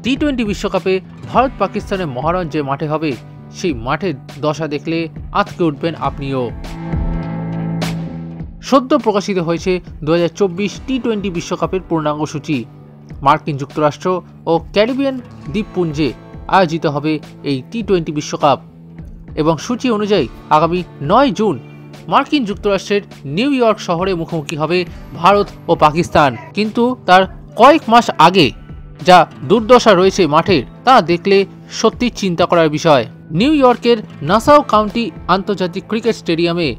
টি-20 বিশ্বকাপে ভারত পাকিস্তানের মহারণ যে মাঠে হবে সেই মাঠের দশা দেখলে আঁতকে উঠবেন আপনিও। সদ্য প্রকাশিত হয়েছে 2024 টি-20 বিশ্বকাপের পূর্ণাঙ্গ সূচি। মার্কিন যুক্তরাষ্ট্র ও ক্যারিবিয়ান দ্বীপপুঞ্জে আয়োজিত হবে এই টি-20 বিশ্বকাপ এবং সূচি অনুযায়ী আগামী 9 জুন মার্কিন যুক্তরাষ্ট্রের নিউ ইয়র্ক শহরে মুখোমুখি হবে ভারত ও পাকিস্তান। কিন্তু তার কয়েক মাস আগে যা দুর্দশা রয়েছে মাঠের তা দেখলে সত্যি চিন্তা করার বিষয়। নিউ ইয়র্কের নাসাউ কাউন্টি আন্তর্জাতিক ক্রিকেট স্টেডিয়ামে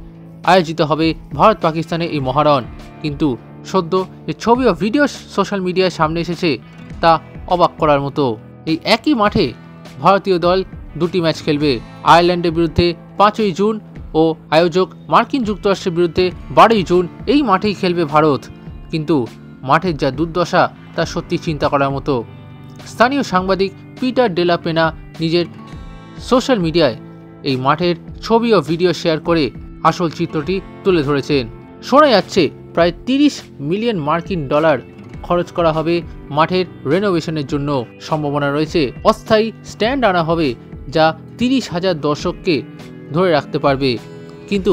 আয়োজিত হবে ভারত পাকিস্তানের এই মহারণ, কিন্তু সদ্য যে ছবি ও ভিডিও সোশ্যাল মিডিয়ায় সামনে এসেছে তা অবাক করার মতো। এই একই মাঠে ভারতীয় দল দুটি ম্যাচ খেলবে। আয়ারল্যান্ডের বিরুদ্ধে 5ই জুন ও আয়োজক মার্কিন যুক্তরাষ্ট্রের বিরুদ্ধে 12ই জুন এই মাঠেই খেলবে ভারত। কিন্তু মাঠের যা দুর্দশা তা সত্যি চিন্তা করার মতো। স্থানীয় সাংবাদিক পিটার ডেলা পেনা নিজের সোশ্যাল মিডিয়ায় এই মাঠের ছবি ও ভিডিও শেয়ার করে আসল চিত্রটি তুলে ধরেছেন। শোনা যাচ্ছে প্রায় 30 মিলিয়ন মার্কিন ডলার খরচ করা হবে মাঠের রেনোভেশনের জন্য। সম্ভাবনা রয়েছে অস্থায়ী স্ট্যান্ড আনা হবে যা 30,000 দর্শককে ধরে রাখতে পারবে, কিন্তু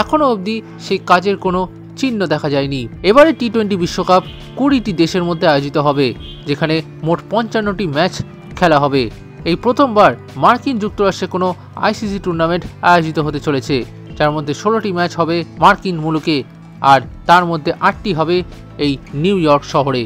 এখনও অবধি সেই কাজের কোনো চিহ্ন দেখা যায়নি। এবারে টি-20 বিশ্বকাপ 20টি দেশের মধ্যে আয়োজিত হবে, যেখানে মোট 55টি ম্যাচ খেলা হবে। এই প্রথমবার মার্কিন যুক্তরাষ্ট্রে কোনো আইসিসি টুর্নামেন্ট আয়োজিত হতে চলেছে, যার মধ্যে 16টি ম্যাচ হবে মার্কিন মুলুকে আর তার মধ্যে 8টি হবে এই নিউ ইয়র্ক শহরে।